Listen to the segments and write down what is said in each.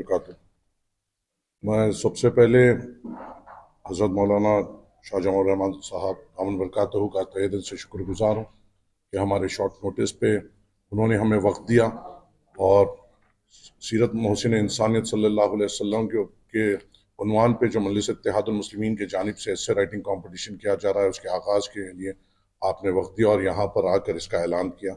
वबरकातुह। मैं सबसे पहले हज़रत मौलाना शाह जमाल रहमान साहब दामन बरकातहू का तहे दिल से शुक्रगुजार हूँ कि हमारे शॉर्ट नोटिस पे उन्होंने हमें वक्त दिया और सीरत मोहसिन इंसानियत सल्लल्लाहु अलैहि वसल्लम के उन्वान पे जो मजलिस इत्तेहादुल मुस्लिमीन की जानिब से एस्से राइटिंग कंपटीशन किया जा रहा है उसके आगाज़ के लिए आपने वक्त दिया और यहाँ पर आकर इसका ऐलान किया।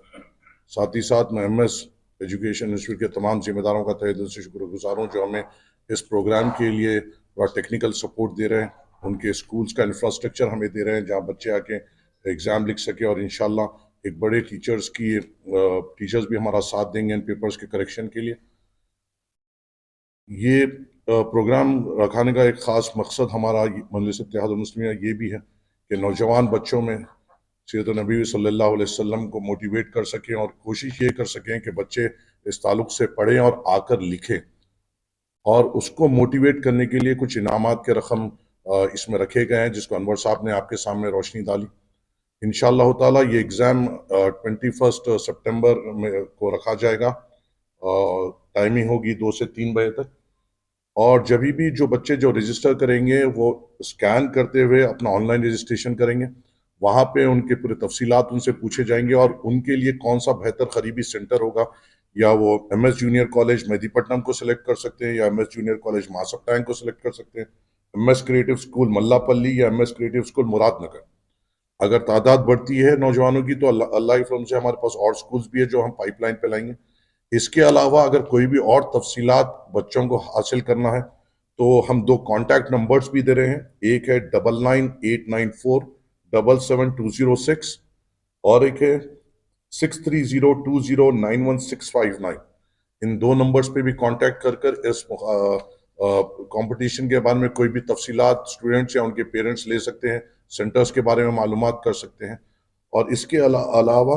साथ ही साथ मैं MS एजुकेशन इंस्टीट्यूट के तमाम जिम्मेदारों का तहे दिल से शुक्रगुजार हूँ जो हमें इस प्रोग्राम के लिए थोड़ा टेक्निकल सपोर्ट दे रहे हैं, उनके स्कूल्स का इंफ्रास्ट्रक्चर हमें दे रहे हैं जहाँ बच्चे आके एग्ज़ाम लिख सके और इंशाल्लाह एक बड़े टीचर्स भी हमारा साथ देंगे इन पेपर्स के करेक्शन के लिए। ये प्रोग्राम रखाने का एक ख़ास मकसद हमारा मजलिस इत्तेहादुल मुस्लिमीन ये भी है कि नौजवान बच्चों में सीरत नबी सल्लल्लाहु अलैहि वसल्लम को मोटिवेट कर सकें और कोशिश ये कर सकें कि बच्चे इस ताल्लुक़ से पढ़ें और आकर लिखें, और उसको मोटिवेट करने के लिए कुछ इनामात के रकम इसमें रखे गए हैं जिसको अनवर साहब ने आपके सामने रोशनी डाली। इंशाअल्लाह ताला ये एग्ज़ाम 21 सितंबर में को रखा जाएगा, टाइमिंग होगी 2 से 3 बजे तक, और जब भी जो बच्चे जो रजिस्टर करेंगे वो स्कैन करते हुए अपना ऑनलाइन रजिस्ट्रेशन करेंगे, वहाँ पे उनके पूरे तफसीलात उनसे पूछे जाएंगे और उनके लिए कौन सा बेहतर करीबी सेंटर होगा, या वो MS जूनियर कॉलेज मेहदीपट्टनम को सिलेक्ट कर सकते हैं या MS जूनियर कॉलेज मासफ टैंक को सिलेक्ट कर सकते हैं, MS क्रिएटिव स्कूल मल्लापल्ली या MS क्रिएटिव स्कूल मुरादनगर। अगर तादाद बढ़ती है नौजवानों की तो अल्लाह के फज़ल से हमारे पास और स्कूल्स भी है जो हम पाइपलाइन पे लाएंगे। इसके अलावा अगर कोई भी और तफसीलात बच्चों को हासिल करना है तो हम 2 कॉन्टैक्ट नंबर्स भी दे रहे हैं, एक है 9989477206 और एक है 6302091659। इन 2 नंबर्स पे भी कांटेक्ट कर इस कंपटीशन के बारे में कोई भी तफसीलात स्टूडेंट्स या उनके पेरेंट्स ले सकते हैं, सेंटर्स के बारे में मालूमात कर सकते हैं। और इसके अलावा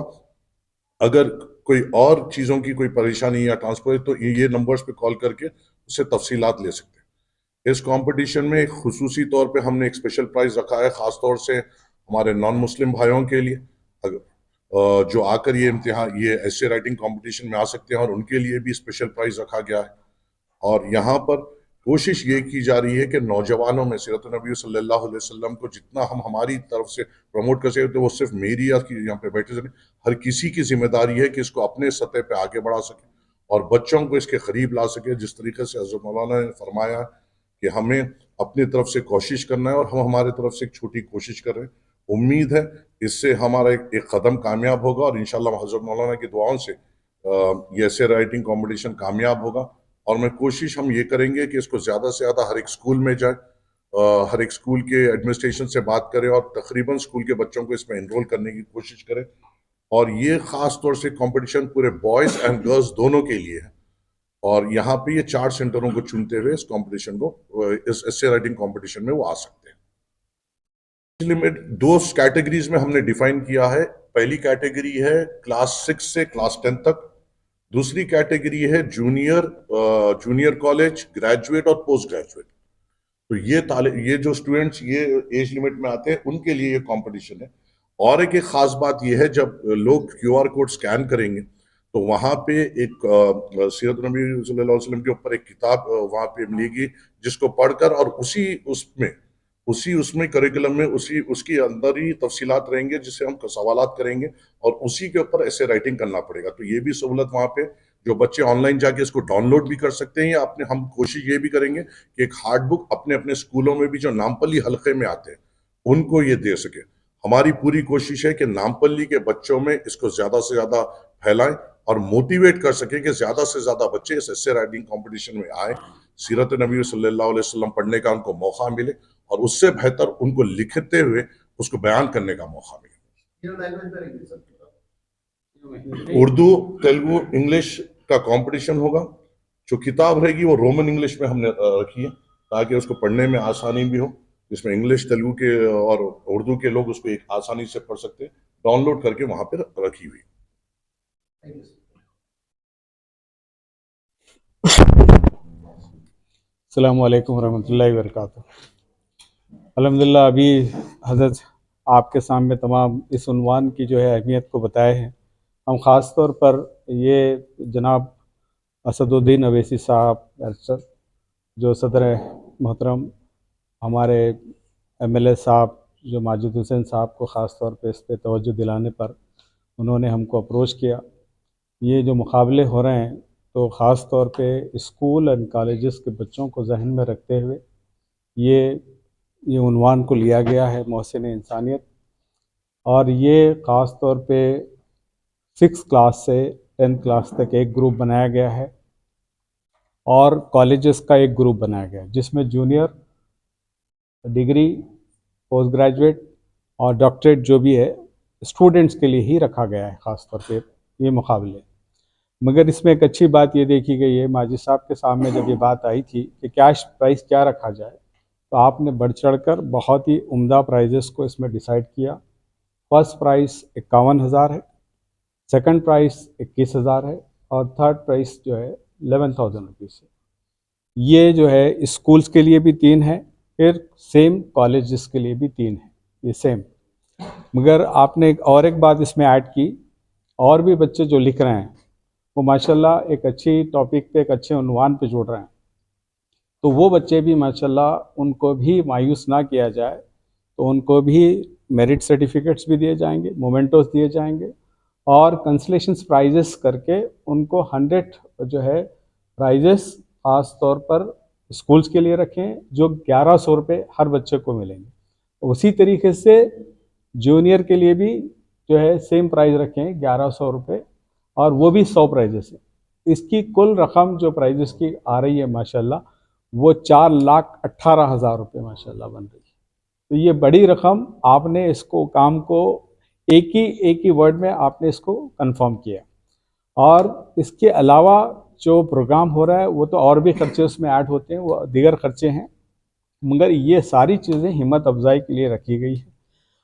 अगर कोई और चीज़ों की कोई परेशानी या ट्रांसपोर्ट तो ये नंबर्स पे कॉल करके उससे तफसीलात ले सकते हैं। इस कंपटीशन में खुसूसी तौर पे हमने एक स्पेशल प्राइज़ रखा है ख़ास तौर से हमारे नॉन मुस्लिम भाइयों के लिए जो आकर ये एस्से राइटिंग कंपटीशन में आ सकते हैं, और उनके लिए भी स्पेशल प्राइज़ रखा गया है। और यहाँ पर कोशिश ये की जा रही है कि नौजवानों में सीरत नबी सल्लल्लाहु अलैहि वसल्लम को जितना हम हमारी तरफ से प्रमोट कर सकें, तो वो सिर्फ मेरी या यहाँ पे बैठे से नहीं, हर किसी की जिम्मेदारी है कि इसको अपने सतह पे आगे बढ़ा सके और बच्चों को इसके करीब ला सके। जिस तरीके से हज़रत मौलाना ने फरमाया कि हमें अपनी तरफ से कोशिश करना है और हम हमारे तरफ से एक छोटी कोशिश कर रहे हैं, उम्मीद है इससे हमारा एक कदम कामयाब होगा और इंशाअल्लाह हज़रत मौलाना की दुआओं से ये एस्से राइटिंग कंपटीशन कामयाब होगा। और मैं कोशिश हम ये करेंगे कि इसको ज़्यादा से ज़्यादा हर एक स्कूल में जाए, हर एक स्कूल के एडमिनिस्ट्रेशन से बात करें और तकरीबन स्कूल के बच्चों को इसमें एनरोल करने की कोशिश करें। और ये ख़ास तौर से कंपटीशन पूरे बॉयज़ एंड गर्ल्स दोनों के लिए है, और यहाँ पे ये 4 सेंटरों को चुनते हुए इस कंपटीशन को इस एस्से राइटिंग कंपटीशन में वो आ सकते हैं। लिमिट 2 कैटेगरीज में हमने डिफाइन किया है। पहली कैटेगरी है क्लास 6 से क्लास 10 तक, दूसरी कैटेगरी है जूनियर कॉलेज, ग्रेजुएट और पोस्ट ग्रेजुएट। तो ये जो स्टूडेंट्स ये एज लिमिट में आते हैं उनके लिए ये कंपटीशन है। और एक खास बात ये है, जब लोग QR कोड स्कैन करेंगे तो वहाँ पे एक सीरत नबी सल्लल्लाहु अलैहि वसल्लम के ऊपर एक किताब वहाँ पे मिलेगी जिसको पढ़कर और उसमें करिकुलम में उसकी अंदर ही तफसीलात रहेंगे जिससे हम सवालात करेंगे और उसी के ऊपर ऐसे राइटिंग करना पड़ेगा। तो ये भी सहूलत वहाँ पे जो बच्चे ऑनलाइन जाके इसको डाउनलोड भी कर सकते हैं, या हम कोशिश ये भी करेंगे कि एक हार्ड बुक अपने अपने स्कूलों में भी जो नामपल्ली हल्के में आते हैं उनको ये दे सके। हमारी पूरी कोशिश है कि नामपल्ली के बच्चों में इसको ज़्यादा से ज़्यादा फैलाएं और मोटिवेट कर सकें कि ज़्यादा से ज़्यादा बच्चे इस एस्से राइटिंग कॉम्पिटिशन में आए, सीरत नबी सल्लल्लाहु अलैहि वसल्लम पढ़ने का उनको मौका मिले और उससे बेहतर उनको लिखते हुए उसको बयान करने का मौका मिले। उर्दू, तेलुगु, इंग्लिश का कंपटीशन होगा। जो किताब रहेगी वो रोमन इंग्लिश में हमने रखी है ताकि उसको पढ़ने में आसानी भी हो, जिसमें इंग्लिश, तेलुगु के और उर्दू के लोग उसको एक आसानी से पढ़ सकते हैं, डाउनलोड करके वहां पर रखी हुई। अस्सलामु अलैकुम रहमतुल्लाहि व बरकातुहू। अल्हम्दुलिल्लाह अभी हज़रत आपके सामने तमाम इस उन्वान की जो है अहमियत को बताए हैं। हम ख़ास तौर पर ये जनाब असदुद्दीन अवैसी साहब अरशद, जो सदर मोहतरम हमारे MLA साहब जो माजिद हुसैन साहब को ख़ास तौर पे इस पे तवज्जो दिलाने पर उन्होंने हमको अप्रोच किया। ये जो मुकाबले हो रहे हैं तो ख़ास तौर पे स्कूल एंड कॉलेजेस के बच्चों को जहन में रखते हुए ये उन्वान को लिया गया है मोहसिन इंसानियत, और ये ख़ास तौर पे 6 क्लास से 10 क्लास तक एक ग्रुप बनाया गया है और कॉलेजेस का एक ग्रुप बनाया गया है, जिसमें जूनियर, डिग्री, पोस्ट ग्रेजुएट और डॉक्टरेट जो भी है स्टूडेंट्स के लिए ही रखा गया है ख़ास तौर पे ये मुकाबले। मगर इसमें एक अच्छी बात ये देखी गई है, माजिद साहब के सामने जब ये बात आई थी कि कैश प्राइस क्या रखा जाए, तो आपने बढ़ चढ़कर बहुत ही उम्दा प्राइजेस को इसमें डिसाइड किया। फर्स्ट प्राइस 51,000 है, सेकंड प्राइस 21,000 है और थर्ड प्राइस जो है 11,000 रुपीज़ है। ये जो है स्कूल्स के लिए भी 3 है, फिर सेम कॉलेजेस के लिए भी 3 है, ये सेम। मगर आपने एक बात इसमें ऐड की, और भी बच्चे जो लिख रहे हैं वो माशाल्लाह एक अच्छी टॉपिक पे, एक अच्छे उन्वान पे जोड़ रहे हैं, तो वो बच्चे भी माशाल्लाह उनको भी मायूस ना किया जाए, तो उनको भी मेरिट सर्टिफिकेट्स भी दिए जाएंगे, मोमेंटोस दिए जाएंगे और कंसलेशंस प्राइजेस करके उनको 100 जो है प्राइजेस ख़ास तौर पर स्कूल्स के लिए रखें, जो 1100 रुपये हर बच्चे को मिलेंगे। उसी तरीके से जूनियर के लिए भी जो है सेम प्राइस रखें 1100 रुपये, और वो भी 100 प्राइजेस है। इसकी कुल रकम जो प्राइजेस की आ रही है माशाल्लाह वो 4,18,000 रुपये माशाल्लाह बन रही है। तो ये बड़ी रकम, आपने इसको काम को एक ही वर्ड में आपने इसको कंफर्म किया। और इसके अलावा जो प्रोग्राम हो रहा है वो तो और भी खर्चे उसमें ऐड होते हैं, वो दीगर खर्चे हैं, मगर ये सारी चीज़ें हिम्मत अफजाई के लिए रखी गई है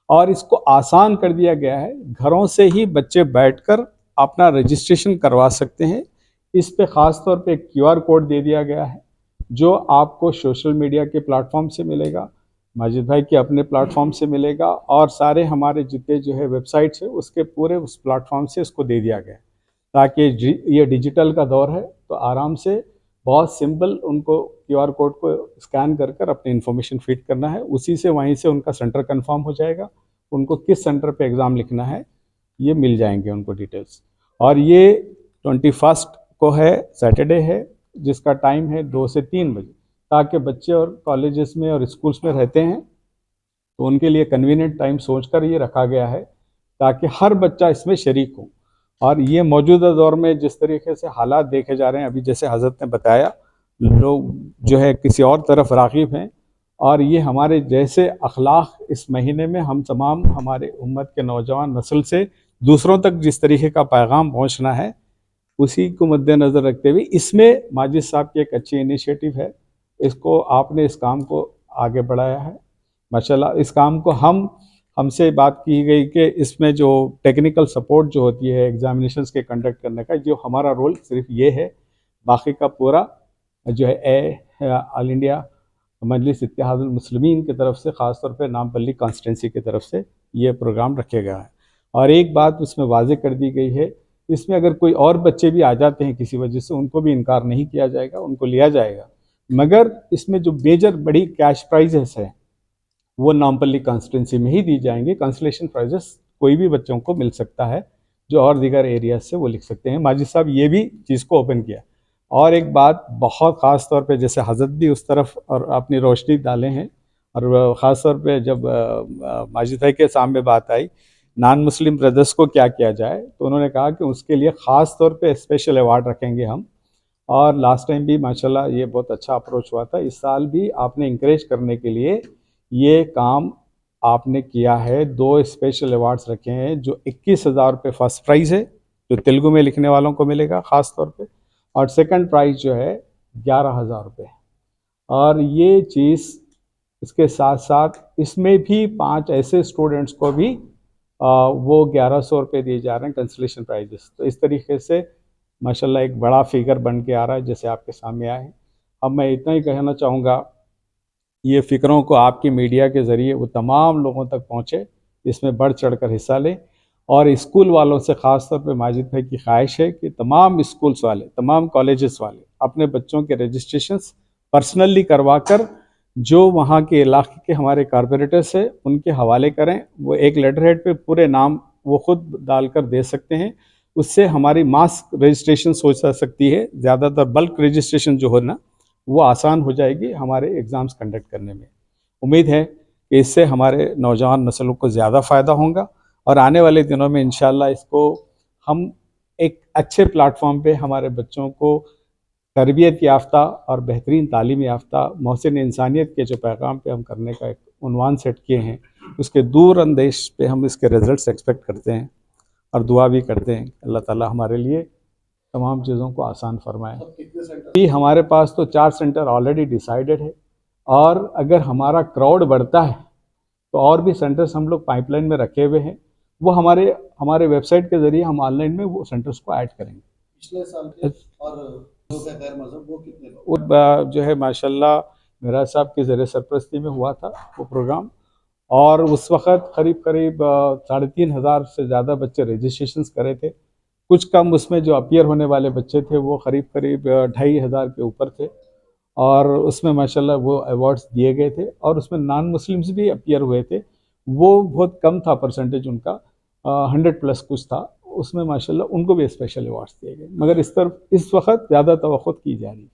और इसको आसान कर दिया गया है। घरों से ही बच्चे बैठकर अपना रजिस्ट्रेशन करवा सकते हैं। इस पे ख़ास तौर पे एक QR कोड दे दिया गया है जो आपको सोशल मीडिया के प्लेटफॉर्म से मिलेगा, माजिद भाई के अपने प्लेटफॉर्म से मिलेगा, और सारे हमारे जितने जो है वेबसाइट्स है उसके पूरे उस प्लेटफॉर्म से इसको दे दिया गया है, ताकि ये डिजिटल का दौर है तो आराम से बहुत सिंपल उनको QR कोड को स्कैन कर कर अपनी इन्फॉर्मेशन फीड करना है, उसी से वहीं से उनका सेंटर कंफर्म हो जाएगा, उनको किस सेंटर पे एग्ज़ाम लिखना है ये मिल जाएंगे उनको डिटेल्स। और ये 21 को है, सैटरडे है, जिसका टाइम है 2 से 3 बजे, ताकि बच्चे और कॉलेजेस में और स्कूल्स में रहते हैं तो उनके लिए कन्वीनियंट टाइम सोचकर ये रखा गया है ताकि हर बच्चा इसमें शरीक हो। और ये मौजूदा दौर में जिस तरीके से हालात देखे जा रहे हैं, अभी जैसे हज़रत ने बताया, लोग जो है किसी और तरफ राग़िब हैं, और ये हमारे जैसे अखलाक इस महीने में हम तमाम हमारे उम्मत के नौजवान नस्ल से दूसरों तक जिस तरीके का पैगाम पहुंचना है, उसी को मद्देनज़र रखते हुए इसमें माजिद साहब की एक अच्छी इनिशिएटिव है। इसको आपने इस काम को आगे बढ़ाया है माशाल्लाह। इस काम को हमसे बात की गई कि इसमें जो टेक्निकल सपोर्ट जो होती है एग्जामिनेशंस के कंडक्ट करने का, जो हमारा रोल सिर्फ ये है, बाकी का पूरा जो है ऑल इंडिया मजलिस इत्तेहादुल मुस्लिमीन की तरफ से, ख़ास तौर पे नामपल्ली कॉन्स्टिट्यूंसी की तरफ से ये प्रोग्राम रखे गया है। और एक बात उसमें वाज़े कर दी गई है, इसमें अगर कोई और बच्चे भी आ जाते हैं किसी वजह से, उनको भी इनकार नहीं किया जाएगा, उनको लिया जाएगा, मगर इसमें जो मेजर बड़ी कैश प्राइजेस है वो नामपल्ली कॉन्स्टिट्यूंसी में ही दी जाएंगे। कंसलेशन प्राइजेस कोई भी बच्चों को मिल सकता है जो और दीगर एरियाज से वो लिख सकते हैं। माजिद साहब ये भी चीज़ को ओपन किया। और एक बात बहुत ख़ास तौर पे, जैसे हज़रत भी उस तरफ और अपनी रोशनी डाले हैं, और ख़ास तौर पे जब माजिद भाई के सामने बात आई नॉन मुस्लिम ब्रदर्स को क्या किया जाए, तो उन्होंने कहा कि उसके लिए ख़ास तौर पे स्पेशल अवार्ड रखेंगे हम। और लास्ट टाइम भी माशाल्लाह ये बहुत अच्छा अप्रोच हुआ था, इस साल भी आपने इंकरेज करने के लिए ये काम आपने किया है। 2 स्पेशल अवार्ड्स रखे हैं, जो 21,000 रुपये फर्स्ट प्राइज़ है जो तेलुगु में लिखने वालों को मिलेगा ख़ास तौर पे, और सेकंड प्राइज़ जो है 11,000 रुपये। और ये चीज़ इसके साथ साथ इसमें भी 5 ऐसे स्टूडेंट्स को भी वो 1100 रुपये दिए जा रहे हैं कंसलेशन प्राइजेस। तो इस तरीके से माशाल्लाह एक बड़ा फिगर बन के आ रहा है जैसे आपके सामने आया है। अब मैं इतना ही कहना चाहूँगा, ये फ़िक्रों को आपकी मीडिया के ज़रिए वो तमाम लोगों तक पहुँचे, इसमें बढ़ चढ़ कर हिस्सा लें। اور اسکول والوں سے خاص طور پہ ماجد بھائی کی خواہش ہے کہ تمام اسکولس والے، تمام کالجز والے اپنے بچوں کے رجسٹریشنس پرسنلی کروا کر جو وہاں کے علاقے کے ہمارے کارپوریٹرس ہیں ان کے حوالے کریں. وہ ایک لیٹر ہیڈ پہ پورے نام وہ خود ڈال کر دے سکتے ہیں. اس سے ہماری ماس رجسٹریشن ہو سکتی ہے. زیادہ تر بلک رجسٹریشن جو ہو نا وہ آسان ہو جائے گی ہمارے ایگزامس کنڈکٹ کرنے میں. امید ہے کہ اس سے ہمارے نوجوان نسلوں کو زیادہ فائدہ ہوگا اور آنے والے دنوں میں انشاءاللہ اس کو ہم ایک اچھے پلیٹ فارم پہ ہمارے بچوں کو تربیت یافتہ اور بہترین تعلیم یافتہ محسن انسانیت کے جو پیغام پہ ہم کرنے کا ایک عنوان سیٹ کیے ہیں اس کے دور اندیش پہ ہم اس کے رزلٹس ایکسپیکٹ کرتے ہیں اور دعا بھی کرتے ہیں کہ اللہ تعالیٰ ہمارے لیے تمام چیزوں کو آسان فرمائے. ابھی ہمارے پاس تو 4 سینٹر آلریڈی ڈیسائیڈڈ ہے اور اگر ہمارا کراؤڈ بڑھتا ہے تو اور بھی سینٹرز ہم لوگ پائپ لائن میں رکھے ہوئے ہیں. وہ ہمارے ویب سائٹ کے ذریعے ہم آن لائن میں وہ سینٹرز کو ایڈ کریں گے. پچھلے سال کے اور غیر مذہب وہ کتنے لوگ جو ہے ماشاءاللہ میرا صاحب کی زیر سرپرستی میں ہوا تھا وہ پروگرام اور اس وقت قریب 3,500 سے زیادہ بچے رجسٹریشنز کرے تھے. کچھ کم اس میں جو اپیئر ہونے والے بچے تھے وہ قریب 2,500 کے اوپر تھے اور اس میں ماشاءاللہ وہ ایوارڈز دیے گئے تھے اور اس میں نان مسلمز بھی اپیئر ہوئے تھے. وہ بہت کم تھا پرسنٹیج ان کا 100+ کچھ تھا. اس میں ماشاءاللہ ان کو بھی اسپیشل ایوارڈز دیے گئے مگر اس وقت زیادہ توقع کی جا رہی ہے.